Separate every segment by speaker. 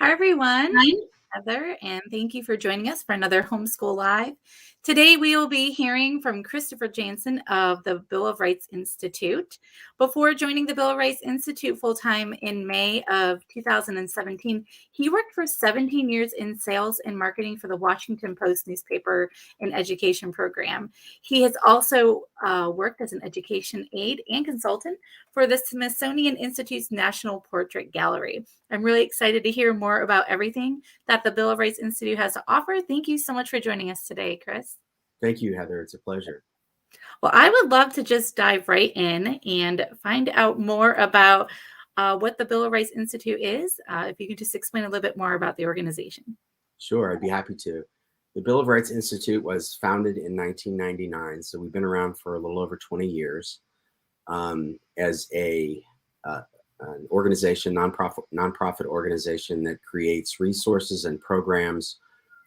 Speaker 1: Hi, everyone.
Speaker 2: Hi.
Speaker 1: Heather, and thank you for joining us for another Homeschool Live. Today, we will be hearing from Christopher Janson of the Bill of Rights Institute. Before joining the Bill of Rights Institute full-time in May of 2017, he worked for 17 years in sales and marketing for the Washington Post newspaper and education program. He has also worked as an education aide and consultant for the Smithsonian Institute's National Portrait Gallery. I'm really excited to hear more about everything that the Bill of Rights Institute has to offer. Thank you so much for joining us today, Chris.
Speaker 3: Thank you, Heather. It's a pleasure.
Speaker 1: Well, I would love to just dive right in and find out more about what the Bill of Rights Institute is. If you could just explain a little bit more about the organization.
Speaker 3: Sure, I'd be happy to. The Bill of Rights Institute was founded in 1999, so we've been around for a little over 20 years as an organization, nonprofit organization that creates resources and programs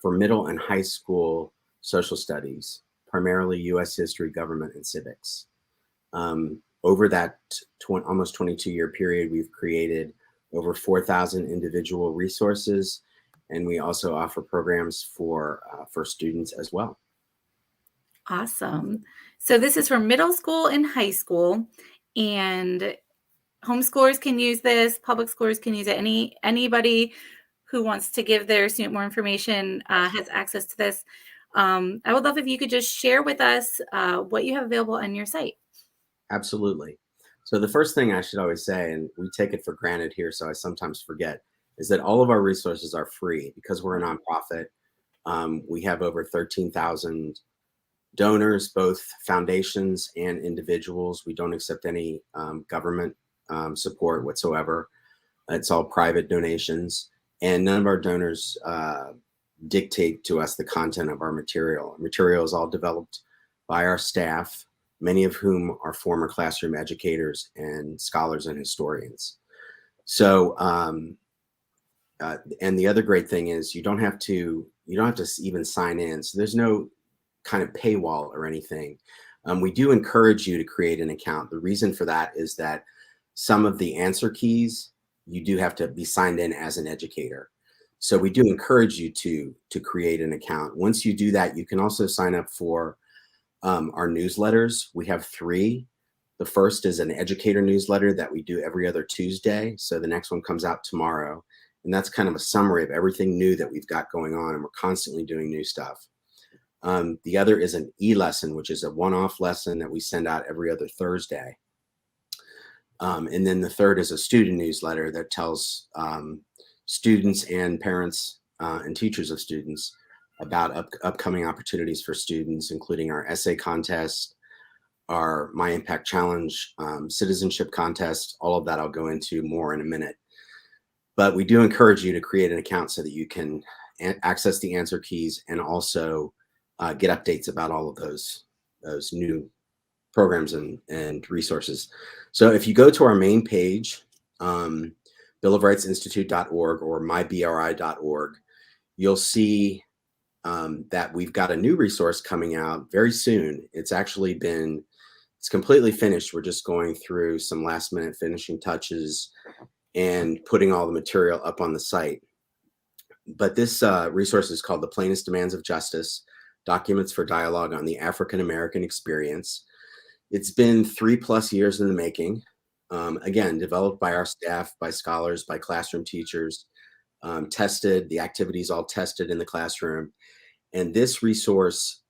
Speaker 3: for middle and high school social studies, primarily U.S. history, government, and civics. Over that almost 22-year period, we've created over 4,000 individual resources, and we also offer programs for students as well.
Speaker 1: Awesome. So this is for middle school and high school, and homeschoolers can use this, public schools can use it. Anybody who wants to give their student more information has access to this. I would love if you could just share with us what you have available on your site.
Speaker 3: Absolutely. So the first thing I should always say, and we take it for granted here, so I sometimes forget, is that all of our resources are free because we're a nonprofit. We have over 13,000 donors, both foundations and individuals. We don't accept any government support whatsoever. It's all private donations, and none of our donors dictate to us the content of our material. Our material is all developed by our staff, many of whom are former classroom educators and scholars and historians. So, and the other great thing is you don't have to even sign in. So there's no kind of paywall or anything. We do encourage you to create an account. The reason for that is that some of the answer keys, you do have to be signed in as an educator. So we do encourage you to create an account. Once you do that, you can also sign up for our newsletters. We have 3. The first is an educator newsletter that we do every other Tuesday. So the next one comes out tomorrow. And that's kind of a summary of everything new that we've got going on. And we're constantly doing new stuff. The other is an e-lesson, which is a one-off lesson that we send out every other Thursday. And then the third is a student newsletter that tells students and parents and teachers of students about upcoming opportunities for students, including our essay contest, our My Impact Challenge, citizenship contest. All of that I'll go into more in a minute. But we do encourage you to create an account so that you can access the answer keys and also get updates about all of those new programs and resources. So if you go to our main page, billofrightsinstitute.org or mybri.org, you'll see that we've got a new resource coming out very soon. It's completely finished. We're just going through some last minute finishing touches and putting all the material up on the site. But this resource is called The Plainest Demands of Justice, Documents for Dialogue on the African American Experience. It's been 3+ years in the making. Again, developed by our staff, by scholars, by classroom teachers, tested, the activities all tested in the classroom. And this resource,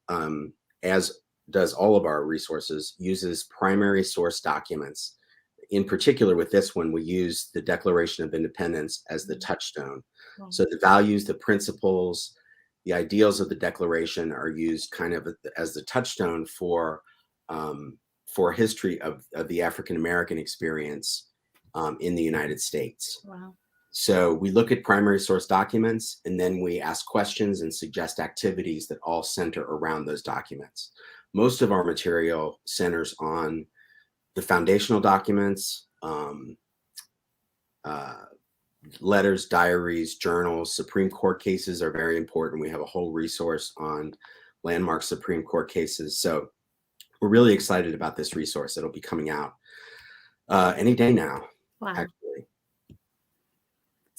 Speaker 3: as does all of our resources, uses primary source documents. In particular, with this one, we use the Declaration of Independence as the touchstone. Wow. So the values, the principles, the ideals of the Declaration are used kind of as the touchstone for history of the African American experience in the United States.
Speaker 1: Wow.
Speaker 3: So we look at primary source documents, and then we ask questions and suggest activities that all center around those documents. Most of our material centers on the foundational documents, letters, diaries, journals. Supreme Court cases are very important. We have a whole resource on landmark Supreme Court cases. So we're really excited about this resource. It'll be coming out any day now.
Speaker 1: Wow.
Speaker 3: Actually.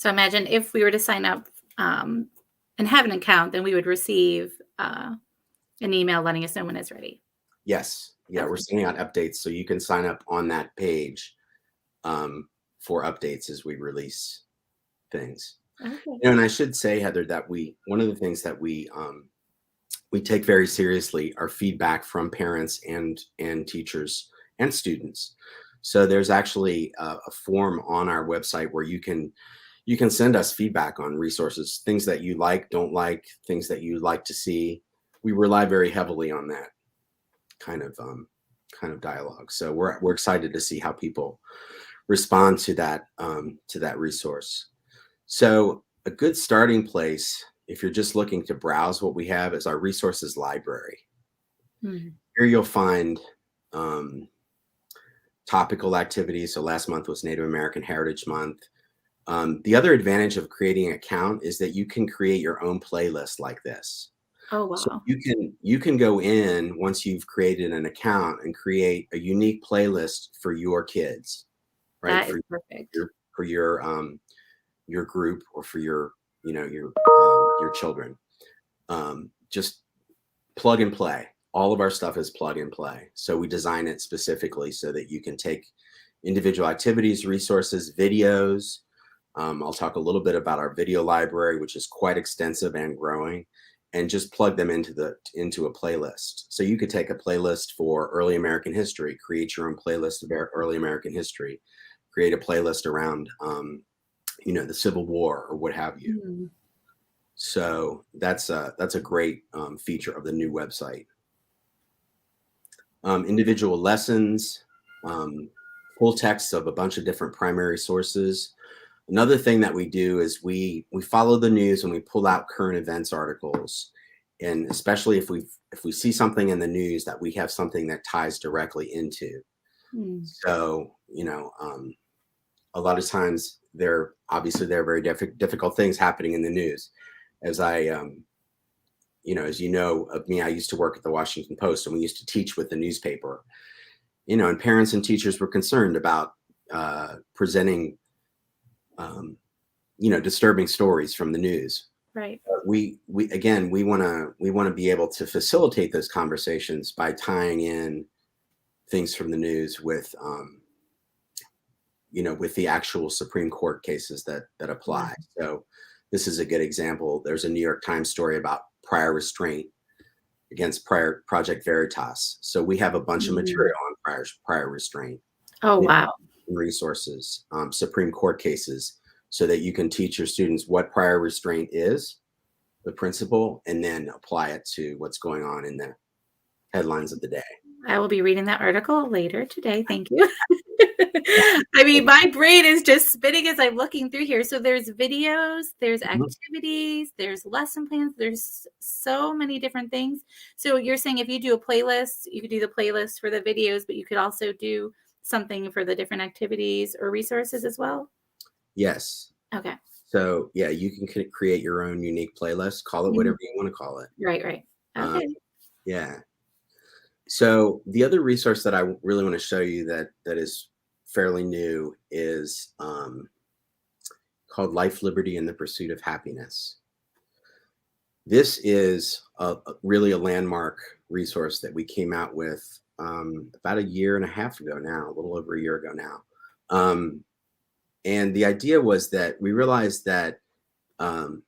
Speaker 1: So imagine if we were to sign up and have an account, then we would receive an email letting us know when it's ready.
Speaker 3: Yes. Yeah, we're
Speaker 1: Okay.
Speaker 3: sending out updates, so you can sign up on that page for updates as we release things.
Speaker 1: Okay.
Speaker 3: And I should say, Heather, that one of the things that we take very seriously are feedback from parents and teachers and students. So there's actually a form on our website where you can send us feedback on resources, things that you like, don't like, things that you like to see. We rely very heavily on that kind of dialogue. So we're excited to see how people respond to that resource. So a good starting place, if you're just looking to browse what we have, is our resources library.
Speaker 1: Hmm.
Speaker 3: Here you'll find um, topical activities. So last month was Native American Heritage Month. The other advantage of creating an account is that you can create your own playlist like this.
Speaker 1: Oh,
Speaker 3: So
Speaker 1: wow.
Speaker 3: you can go in once you've created an account and create a unique playlist for your kids, right?
Speaker 1: That is perfect.
Speaker 3: For your group or for your children. Just plug and play. All of our stuff is plug and play. So we design it specifically so that you can take individual activities, resources, videos. I'll talk a little bit about our video library, which is quite extensive and growing, and just plug them into a playlist. So you could take a playlist for early American history, create your own playlist of early American history, create a playlist around the Civil War or what have you.
Speaker 1: Hmm.
Speaker 3: So that's a great feature of the new website. Individual lessons, full texts of a bunch of different primary sources. Another thing that we do is we follow the news and we pull out current events articles, and especially if we see something in the news that we have something that ties directly into.
Speaker 1: Hmm.
Speaker 3: So a lot of times there are very difficult things happening in the news. As as you know of me, I used to work at the Washington Post, and we used to teach with the newspaper. And parents and teachers were concerned about presenting, disturbing stories from the news.
Speaker 1: Right.
Speaker 3: We again, we want to be able to facilitate those conversations by tying in things from the news with with the actual Supreme Court cases that
Speaker 1: Yeah.
Speaker 3: apply. So this is a good example. There's a New York Times story about prior restraint against Project Veritas. So we have a bunch of
Speaker 1: Hmm.
Speaker 3: material on prior restraint,
Speaker 1: Oh, wow.
Speaker 3: resources, Supreme Court cases, so that you can teach your students what prior restraint is, the principle, and then apply it to what's going on in the headlines of the day.
Speaker 1: I will be reading that article later today. Thank you. I mean, my brain is just spinning as I'm looking through here. So there's videos, there's
Speaker 3: Mhm.
Speaker 1: activities, there's lesson plans, there's so many different things. So you're saying if you do a playlist, you could do the playlist for the videos, but you could also do something for the different activities or resources as well?
Speaker 3: Yes.
Speaker 1: Okay.
Speaker 3: So yeah, you can create your own unique playlist. Call it
Speaker 1: Mhm.
Speaker 3: whatever you want to call it.
Speaker 1: Right, right.
Speaker 3: Um,
Speaker 1: Okay.
Speaker 3: yeah. So the other resource that I really want to show you that is fairly new is called Life, Liberty, and the Pursuit of Happiness. This is really a landmark resource that we came out with about a year and a half ago now, a little over a year ago now. Um, and the idea was that we realized that um,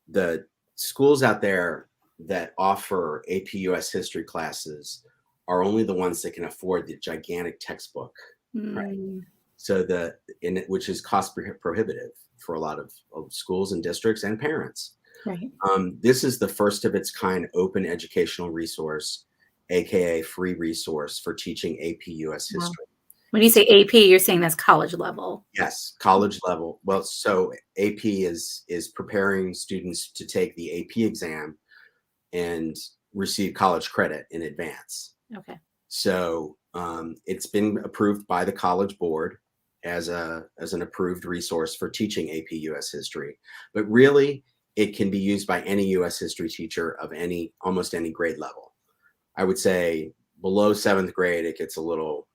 Speaker 3: the schools out there that offer AP US history classes are only the ones that can afford the gigantic textbook, right?
Speaker 1: Mm,
Speaker 3: So which is cost prohibitive for a lot of schools and districts and parents.
Speaker 1: right.
Speaker 3: This is the first of its kind open educational resource, aka free resource for teaching AP US
Speaker 1: Wow.
Speaker 3: history.
Speaker 1: When you say AP, you're saying that's college level.
Speaker 3: Yes, college level. Well, so AP is preparing students to take the AP exam and receive college credit in advance.
Speaker 1: Okay.
Speaker 3: So it's been approved by the College Board as an approved resource for teaching AP US history. But really, it can be used by any US history teacher of almost any grade level. I would say below seventh grade, it gets a little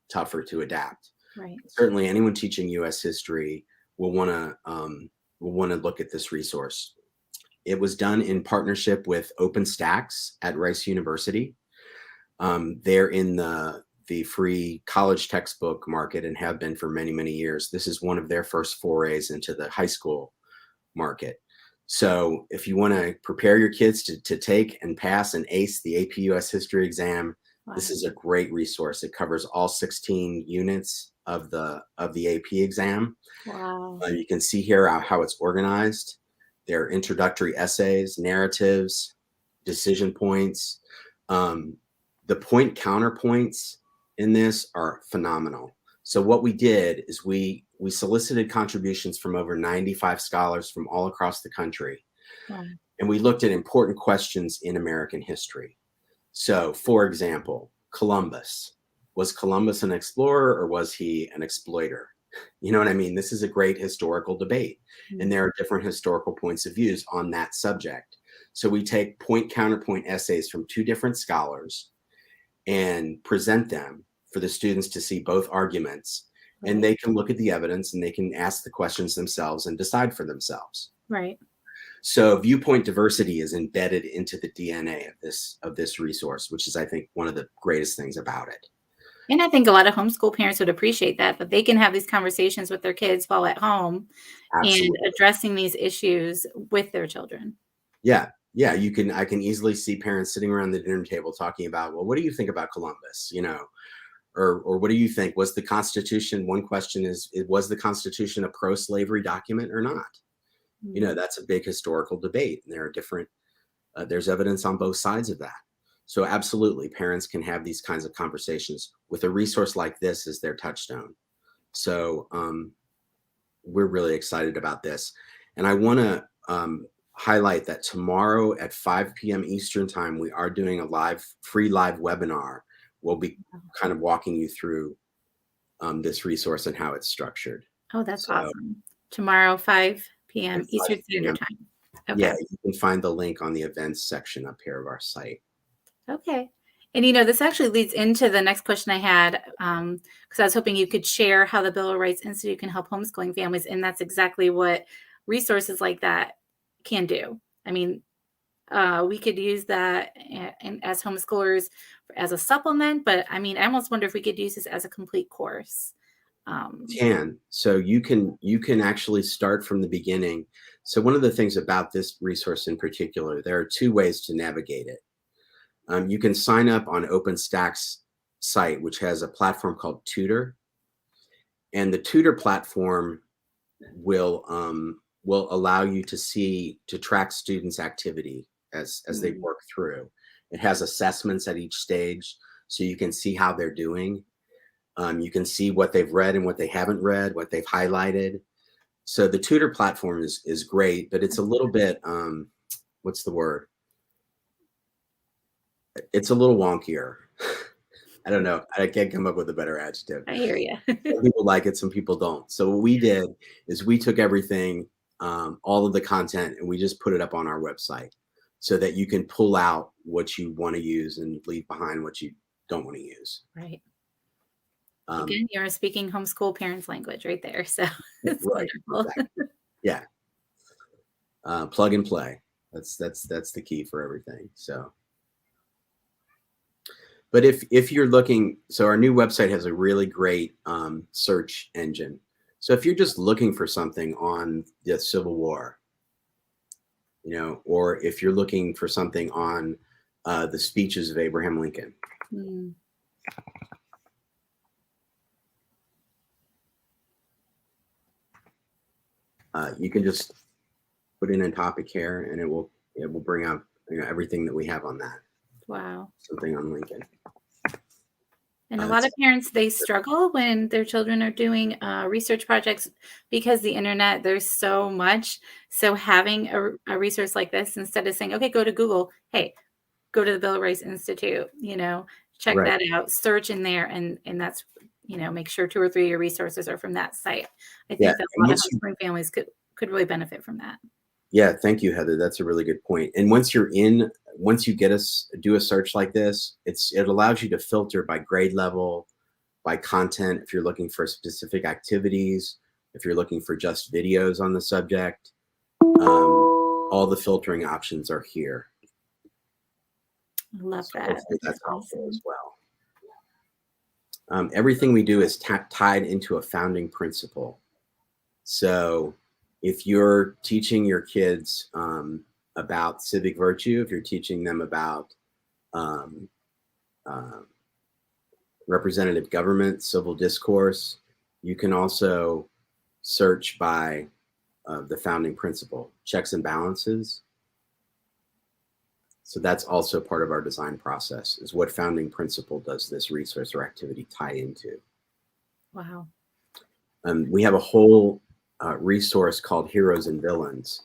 Speaker 3: tougher to adapt.
Speaker 1: Right.
Speaker 3: Certainly, anyone teaching US history will want to look at this resource. It was done in partnership with OpenStax at Rice University. They're in the free college textbook market and have been for many, many years. This is one of their first forays into the high school market. So if you want to prepare your kids to take and pass and ace the AP US History exam,
Speaker 1: Wow.
Speaker 3: this is a great resource. It covers all 16 units of the AP exam.
Speaker 1: Wow.
Speaker 3: You can see here how it's organized. There are introductory essays, narratives, decision points. The point counterpoints in this are phenomenal. So what we did is we solicited contributions from over 95 scholars from all across the country.
Speaker 1: Wow.
Speaker 3: And we looked at important questions in American history. So, for example, Columbus. Was Columbus an explorer or was he an exploiter? You know what I mean? This is a great historical debate. And there are different historical points of views on that subject. So we take point counterpoint essays from two different scholars and present them for the students to see both arguments.
Speaker 1: Right.
Speaker 3: And they can look at the evidence and they can ask the questions themselves and decide for themselves.
Speaker 1: Right.
Speaker 3: So viewpoint diversity is embedded into the DNA of this resource, which is, I think, one of the greatest things about it.
Speaker 1: And I think a lot of homeschool parents would appreciate that they can have these conversations with their kids while at home. Absolutely. And addressing these issues with their children.
Speaker 3: Yeah. Yeah. I can easily see parents sitting around the dinner table talking about, well, what do you think about Columbus? Or what do you think? Was the Constitution, one question is, was the Constitution a pro-slavery document or not? Mm-hmm. That's a big historical debate. And there are different, there's evidence on both sides of that. So absolutely, parents can have these kinds of conversations with a resource like this as their touchstone. So we're really excited about this. And I want to highlight that tomorrow at 5 p.m. Eastern time, we are doing a free live webinar. We'll be kind of walking you through this resource and how it's structured.
Speaker 1: Oh, that's awesome. Tomorrow, 5 p.m. Eastern Standard Time. Okay.
Speaker 3: Yeah, you can find the link on the events section up here of our site.
Speaker 1: Okay. And, this actually leads into the next question I had, because I was hoping you could share how the Bill of Rights Institute can help homeschooling families. And that's exactly what resources like that can do. I mean, we could use that as homeschoolers as a supplement, but I mean, I almost wonder if we could use this as a complete course.
Speaker 3: So you can actually start from the beginning. So one of the things about this resource in particular, there are two ways to navigate it. You can sign up on OpenStack's site, which has a platform called Tutor, and the Tutor platform will allow you to track students' activity as they work through. It has assessments at each stage, so you can see how they're doing. You can see what they've read and what they haven't read, what they've highlighted. So the Tutor platform is great, but it's a little bit what's the word? It's a little wonkier. I don't know. I can't come up with a better adjective.
Speaker 1: I hear you.
Speaker 3: Some people like it, some people don't. So what we did is we took everything, all of the content, and we just put it up on our website so that you can pull out what you want to use and leave behind what you don't want to use.
Speaker 1: Right. Again, you're speaking homeschool parents' language right there. So it's
Speaker 3: right,
Speaker 1: wonderful.
Speaker 3: Exactly. Yeah. Plug and play. That's the key for everything. So. But if you're looking, so our new website has a really great search engine. So if you're just looking for something on the Civil War, or if you're looking for something on the speeches of Abraham Lincoln, you can just put in a topic here, and it will bring up everything that we have on that.
Speaker 1: Wow.
Speaker 3: Something on Lincoln.
Speaker 1: And a lot of parents, they struggle when their children are doing research projects because the internet, there's so much. So having a resource like this, instead of saying, okay, go to Google, hey, go to the Bill of Rights Institute, check that out, search in there. And that's, make sure 2 or 3 of your resources are from that site. I think that a lot of homeschooling families could really benefit from that.
Speaker 3: Yeah, thank you, Heather. That's a really good point. And once you do a search like this, it allows you to filter by grade level, by content. If you're looking for specific activities, If you're looking for just videos on the subject, all the filtering options are here.
Speaker 1: I love
Speaker 3: So
Speaker 1: that.
Speaker 3: hopefully that's helpful as
Speaker 1: Awesome.
Speaker 3: well. Everything we do is tied into a founding principle. So if you're teaching your kids about civic virtue, if you're teaching them about um, uh, representative government, civil discourse, you can also search by the founding principle, checks and balances. So that's also part of our design process, is what founding principle does this resource or activity tie into.
Speaker 1: Wow.
Speaker 3: We have a whole resource called Heroes and Villains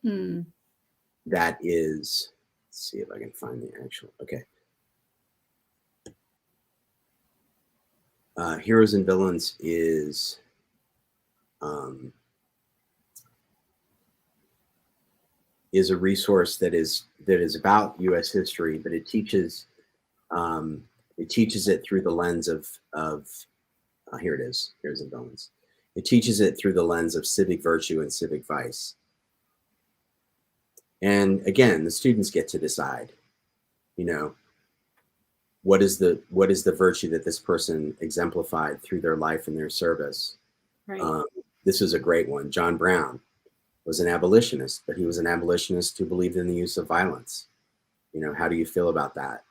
Speaker 1: Hmm.
Speaker 3: that is, let's see if I can find the actual, okay. Heroes and Villains um, is a resource that is about U.S. history, but it teaches it through the lens of here it is, Heroes and Villains. It teaches it through the lens of civic virtue and civic vice. And again, the students get to decide, you know, what is the virtue that this person exemplified through their life and their service.
Speaker 1: Right.
Speaker 3: This is a great one. John Brown was an abolitionist, but he was an abolitionist who believed in the use of violence. You know, how do you feel about that?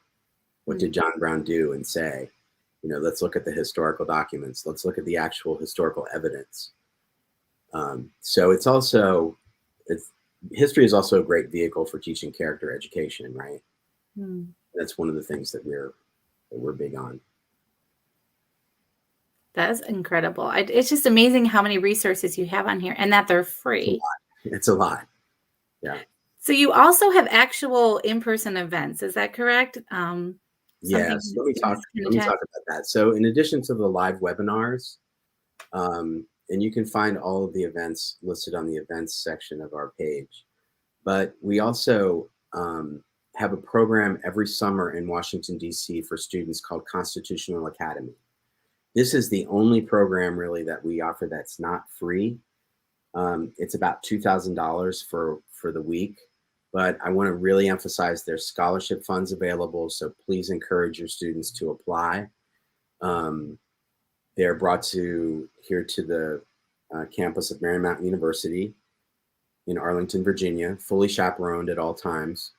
Speaker 3: What
Speaker 1: Hmm.
Speaker 3: did John Brown do and say? You know, let's look at the historical documents. Let's look at the actual historical evidence. So history is also a great vehicle for teaching character education, right?
Speaker 1: Hmm.
Speaker 3: That's one of the things that we're big on.
Speaker 1: That's incredible. It's just amazing how many resources you have on here and that they're
Speaker 3: It's a
Speaker 1: free.
Speaker 3: lot. It's a lot. Yeah.
Speaker 1: So you also have actual in-person events. Is that correct? Something
Speaker 3: Yes.
Speaker 1: that students can
Speaker 3: Let me
Speaker 1: attend?
Speaker 3: talk about that. So in addition to the live webinars, and you can find all of the events listed on the events section of our page. But we also have a program every summer in Washington, D.C. for students called Constitutional Academy. This is the only program really that we offer that's not free. It's about $2,000 for the week, but I want to really emphasize there's scholarship funds available, so please encourage your students to apply. Um, they're brought here to the campus of Marymount University in Arlington, Virginia, fully chaperoned at all times.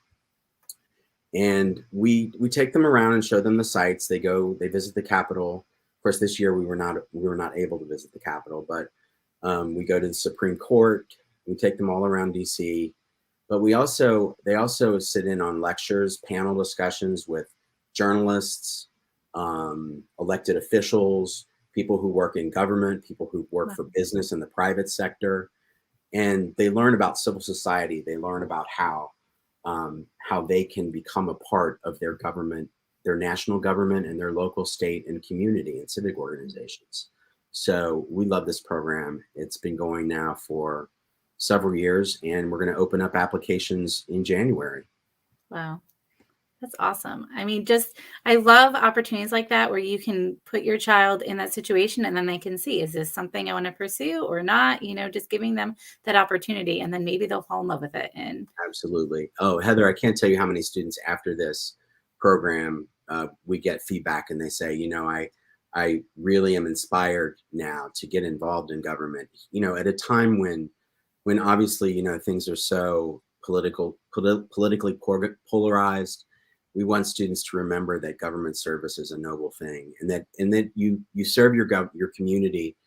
Speaker 3: And we take them around and show them the sites. They visit the Capitol. Of course, this year we were not able to visit the Capitol, but we go to the Supreme Court. We take them all around DC. But they also sit in on lectures, panel discussions with journalists, elected officials, people who work in government, people who work
Speaker 1: Wow.
Speaker 3: for business in the private sector, and they learn about civil society. They learn about how they can become a part of their government, their national government, and their local, state, and community and civic organizations. So we love this program. It's been going now for several years, and we're going to open up applications in January.
Speaker 1: Wow. That's awesome. I mean, I love opportunities like that where you can put your child in that situation and then they can see, is this something I want to pursue or not? Just giving them that opportunity and then maybe they'll fall in love with it. And
Speaker 3: Absolutely. Oh, Heather, I can't tell you how many students after this program we get feedback and they say, I really am inspired now to get involved in government. At a time when obviously things are so politically polarized. We want students to remember that government service is a noble thing, and that you serve your community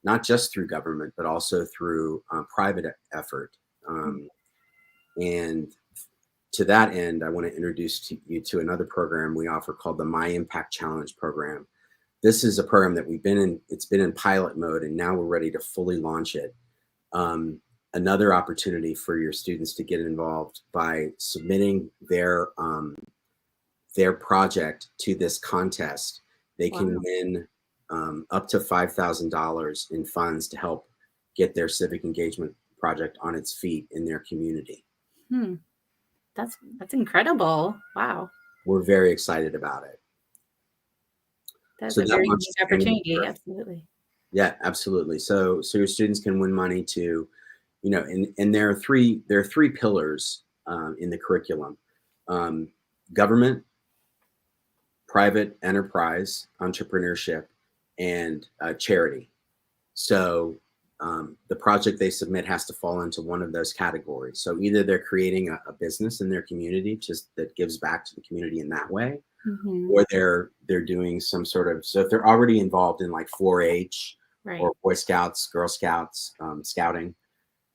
Speaker 3: not just through government but also through private effort. And to that end, I want to introduce you to another program we offer called the My Impact Challenge program. This is a program that it's been in pilot mode, and now we're ready to fully launch it. Another opportunity for your students to get involved by submitting their project to this contest. They can
Speaker 1: wow.
Speaker 3: win up to $5,000 in funds to help get their civic engagement project on its feet in their community.
Speaker 1: Hmm. That's incredible. Wow.
Speaker 3: We're very excited about it.
Speaker 1: That's
Speaker 3: So
Speaker 1: a
Speaker 3: that
Speaker 1: very
Speaker 3: launches
Speaker 1: unique
Speaker 3: January
Speaker 1: opportunity.
Speaker 3: 1st.
Speaker 1: Absolutely.
Speaker 3: Yeah, absolutely. So your students can win money to, and there are three pillars in the curriculum: um, government, private enterprise, entrepreneurship, and charity. So the project they submit has to fall into one of those categories. So either they're creating a business in their community just that gives back to the community in that way,
Speaker 1: Hmm.
Speaker 3: or they're doing some sort of, so if they're already involved in like 4-H
Speaker 1: Right.
Speaker 3: or Boy Scouts, Girl Scouts, scouting,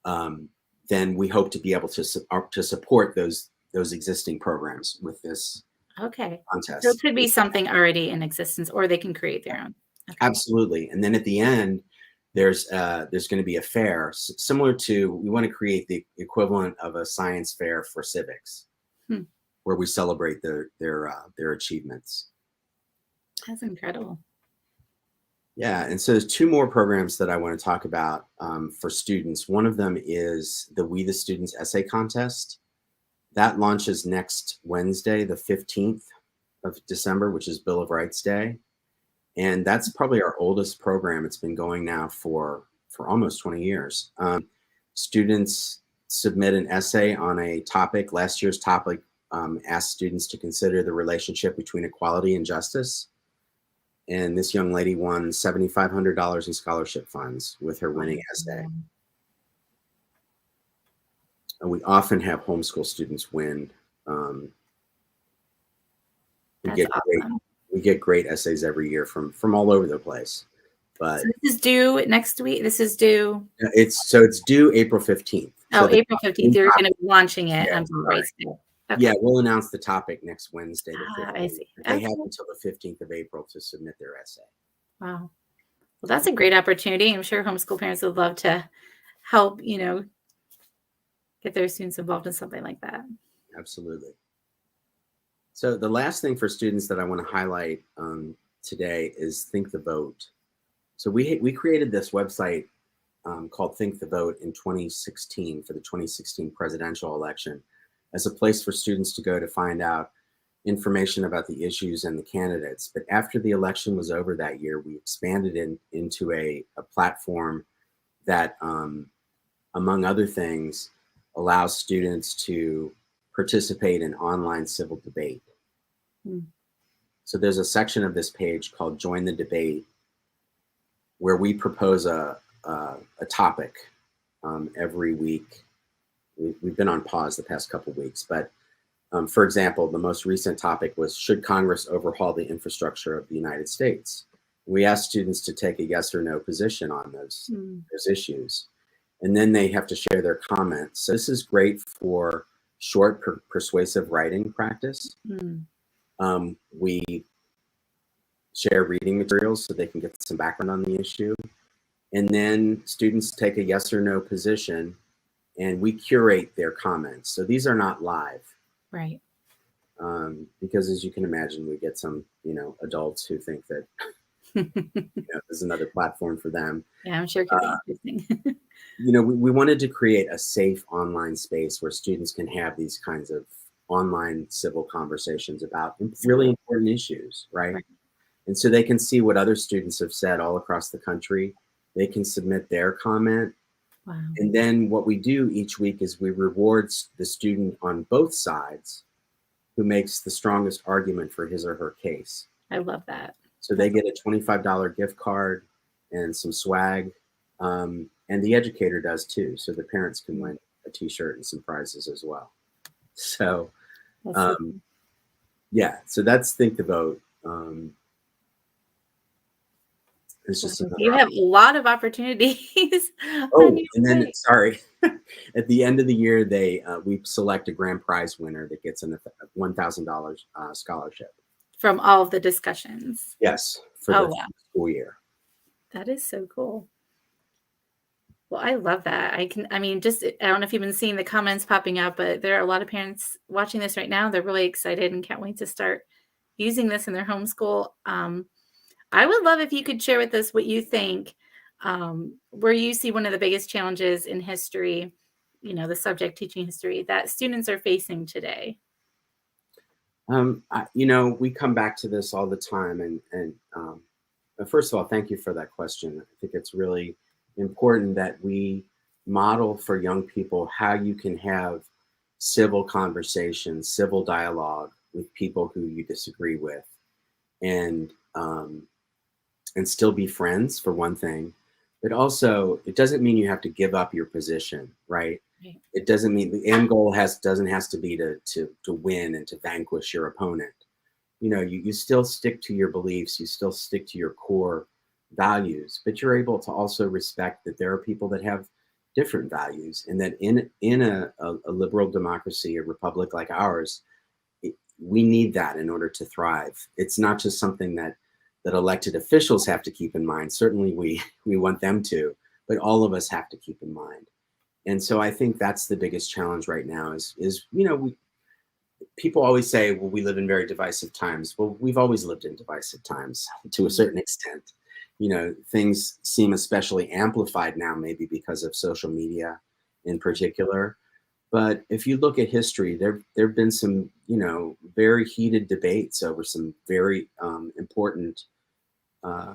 Speaker 3: um, then we hope to be able to support those existing programs with this
Speaker 1: Okay. So it
Speaker 3: contest.
Speaker 1: could be something already in existence, or they can create their own. Okay.
Speaker 3: Absolutely. And then at the end, there's going to be a fair similar to, we want to create the equivalent of a science fair for civics,
Speaker 1: Hmm.
Speaker 3: where we celebrate their achievements.
Speaker 1: That's incredible.
Speaker 3: Yeah, and so there's two more programs that I want to talk about for students. One of them is the We the Students Essay Contest. That launches next Wednesday, the 15th of December, which is Bill of Rights Day. And that's probably our oldest program. It's been going now for almost 20 years. Students submit an essay on a topic. Last year's topic asked students to consider the relationship between equality and justice. And this young lady won $7,500 in scholarship funds with her winning essay.
Speaker 1: Wow.
Speaker 3: And we often have homeschool students win. Um, we
Speaker 1: That's
Speaker 3: get great
Speaker 1: awesome.
Speaker 3: we get great essays every year from all over the place.
Speaker 1: So
Speaker 3: But
Speaker 1: this is due next week. This is due.
Speaker 3: it's due April 15th. So
Speaker 1: Oh,
Speaker 3: the
Speaker 1: April 15th.
Speaker 3: main
Speaker 1: You're going
Speaker 3: topic,
Speaker 1: to be launching it
Speaker 3: yeah,
Speaker 1: on Bill of
Speaker 3: sorry.
Speaker 1: Rights Day.
Speaker 3: Yeah,
Speaker 1: Okay.
Speaker 3: we'll announce the topic next Wednesday, the
Speaker 1: I
Speaker 3: 15th.
Speaker 1: see.
Speaker 3: But they
Speaker 1: Okay.
Speaker 3: have until the 15th of April to submit their essay.
Speaker 1: Wow. Well, that's a great opportunity. I'm sure homeschool parents would love to help, get their students involved in something like that.
Speaker 3: Absolutely. So the last thing for students that I want to highlight today is Think the Vote. So we created this website called Think the Vote in 2016 for the 2016 presidential election as a place for students to go to find out information about the issues and the candidates. But after the election was over that year, we expanded into a platform that, among other things, allows students to participate in online civil debate.
Speaker 1: Hmm.
Speaker 3: So there's a section of this page called Join the Debate, where we propose a topic every week. We've been on pause the past couple of weeks, but for example, the most recent topic was, should Congress overhaul the infrastructure of the United States? We asked students to take a yes or no position on those
Speaker 1: Hmm.
Speaker 3: issues, and then they have to share their comments. So this is great for short, persuasive writing practice.
Speaker 1: Hmm.
Speaker 3: We share reading materials so they can get some background on the issue. And then students take a yes or no position and we curate their comments. So these are not live.
Speaker 1: Right.
Speaker 3: Because as you can imagine, we get some, adults who think that there's another platform for them.
Speaker 1: Yeah, I'm sure it could be interesting.
Speaker 3: We wanted to create a safe online space where students can have these kinds of online civil conversations about really important issues, right?
Speaker 1: Right.
Speaker 3: And so they can see what other students have said all across the country. They can submit their comment.
Speaker 1: Wow.
Speaker 3: And then what we do each week is we reward the student on both sides who makes the strongest argument for his or her case.
Speaker 1: I love that.
Speaker 3: So they get a $25 gift card and some swag. And the educator does too. So the parents can win a t-shirt and some prizes as well. So, yeah, so that's Think the Vote. It's just
Speaker 1: You have a lot of opportunities.
Speaker 3: Oh, and then sorry, at the end of the year, we select a grand prize winner that gets a $1,000 scholarship
Speaker 1: from all of the discussions.
Speaker 3: Yes, for the school year.
Speaker 1: That is so cool. Well, I love that. I don't know if you've been seeing the comments popping up, but there are a lot of parents watching this right now. They're really excited and can't wait to start using this in their homeschool. I would love if you could share with us what you think, where you see one of the biggest challenges in history, the subject teaching history that students are facing today.
Speaker 3: We come back to this all the time, and First of all, thank you for that question. I think it's really important that we model for young people how you can have civil conversations, civil dialogue with people who you disagree with, and and still be friends for one thing. But also, it doesn't mean you have to give up your position, right?
Speaker 1: Right.
Speaker 3: It doesn't mean the end goal has to be to win and to vanquish your opponent. You know, you still stick to your beliefs, you still stick to your core values, but you're able to also respect that there are people that have different values, and that in a liberal democracy, a republic like ours, we need that in order to thrive. It's not just something that elected officials have to keep in mind. Certainly we want them to, but all of us have to keep in mind. And so I think that's the biggest challenge right now is people always say, well, we live in very divisive times. Well, we've always lived in divisive times to a certain extent. You know, things seem especially amplified now, maybe because of social media in particular. But if you look at history, there have been some, very heated debates over some very important uh,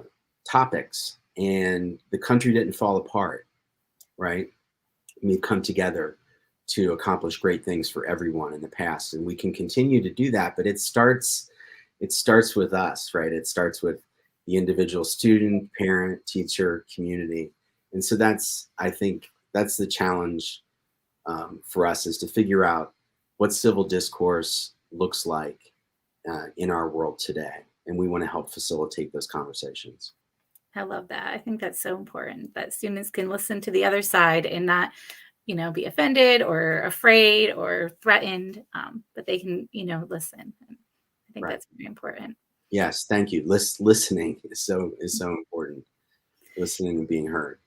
Speaker 3: topics, and the country didn't fall apart, right? We've come together to accomplish great things for everyone in the past, and we can continue to do that. But it starts with us, right? It starts with the individual student, parent, teacher, community. And so I think that's the challenge for us, is to figure out what civil discourse looks like in our world today, and we want to help facilitate those conversations.
Speaker 1: I love that. I think that's so important that students can listen to the other side and not, be offended or afraid or threatened, but they can, listen. And I think
Speaker 3: Right.
Speaker 1: that's very important.
Speaker 3: Yes, thank you. Listening is so important. Listening and being heard.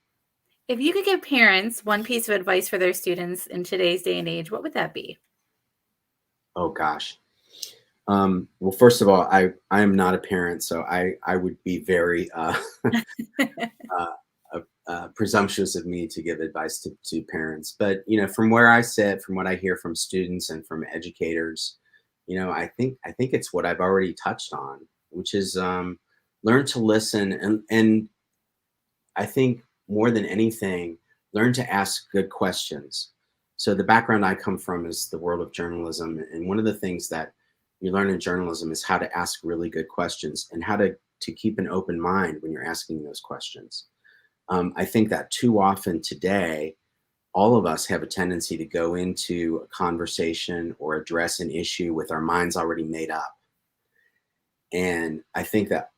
Speaker 1: If you could give parents one piece of advice for their students in today's day and age, what would that be?
Speaker 3: Oh gosh. Well, first of all, I am not a parent, so I would be very uh, presumptuous of me to give advice to parents. But from where I sit, from what I hear from students and from educators, I think it's what I've already touched on, which is learn to listen, and I think more than anything, learn to ask good questions. So the background I come from is the world of journalism, and one of the things that you learn in journalism is how to ask really good questions and how to keep an open mind when you're asking those questions. I think that too often today, all of us have a tendency to go into a conversation or address an issue with our minds already made up. And I think that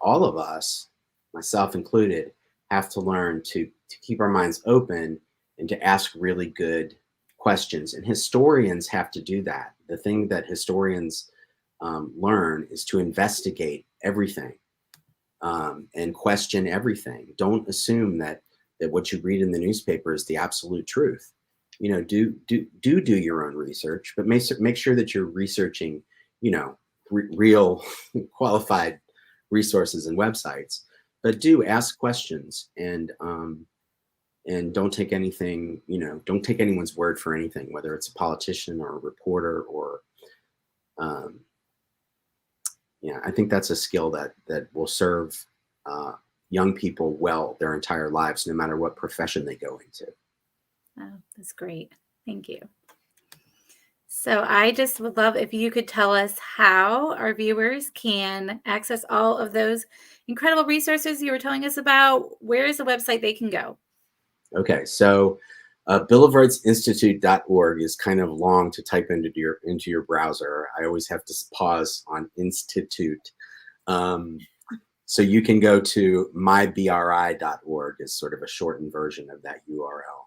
Speaker 3: all of us, myself included, have to learn to keep our minds open and to ask really good questions. And historians have to do that. The thing that historians learn is to investigate everything, and question everything. Don't assume that what you read in the newspaper is the absolute truth. Do your own research, but make sure that you're researching, real qualified resources and websites. But do ask questions, and don't take anything, don't take anyone's word for anything, whether it's a politician or a reporter or um, yeah, I think that's a skill that will serve uh, young people well their entire lives, no matter what profession they go into.
Speaker 1: Oh, that's great. Thank you. So I just would love if you could tell us how our viewers can access all of those incredible resources you were telling us about. Where is the website they can go?
Speaker 3: Okay, so Bill of Rights Institute.org is kind of long to type into your browser. I always have to pause on institute. Um, so you can go to mybri.org is sort of a shortened version of that URL.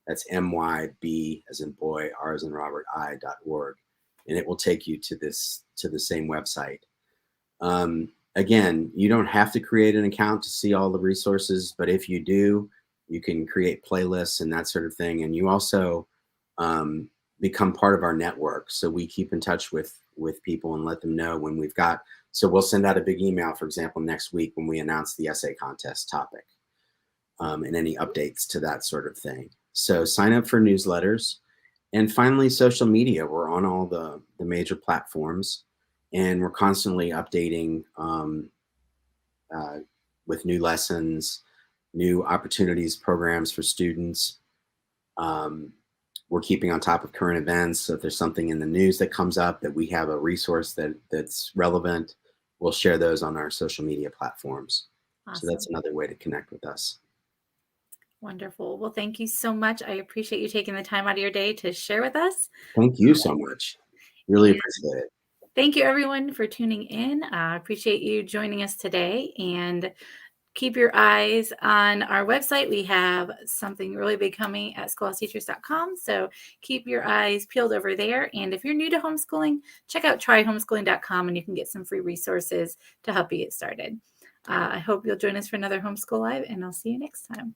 Speaker 3: That's MYB as in boy, R as in Robert, I.org. And it will take you to the same website. Again, you don't have to create an account to see all the resources, but if you do, you can create playlists and that sort of thing. And you also become part of our network. So we keep in touch with people and let them know when we've got, so we'll send out a big email, for example, next week when we announce the essay contest topic, and any updates to that sort of thing. So sign up for newsletters. And finally, social media. We're on all the major platforms, and we're constantly updating with new lessons, new opportunities, programs for students. We're keeping on top of current events. So if there's something in the news that comes up that we have a resource that's relevant, we'll share those on our social media platforms. So that's
Speaker 1: Awesome.
Speaker 3: another way to connect with us.
Speaker 1: Wonderful. Well, thank you so much. I appreciate you taking the time out of your day to share with us.
Speaker 3: Thank you so much. Really
Speaker 1: And
Speaker 3: appreciate it.
Speaker 1: thank you, everyone, for tuning in. I appreciate you joining us today. And keep your eyes on our website. We have something really big coming at schoolhouseteachers.com. So keep your eyes peeled over there. And if you're new to homeschooling, check out tryhomeschooling.com and you can get some free resources to help you get started. I hope you'll join us for another Homeschool Live, and I'll see you next time.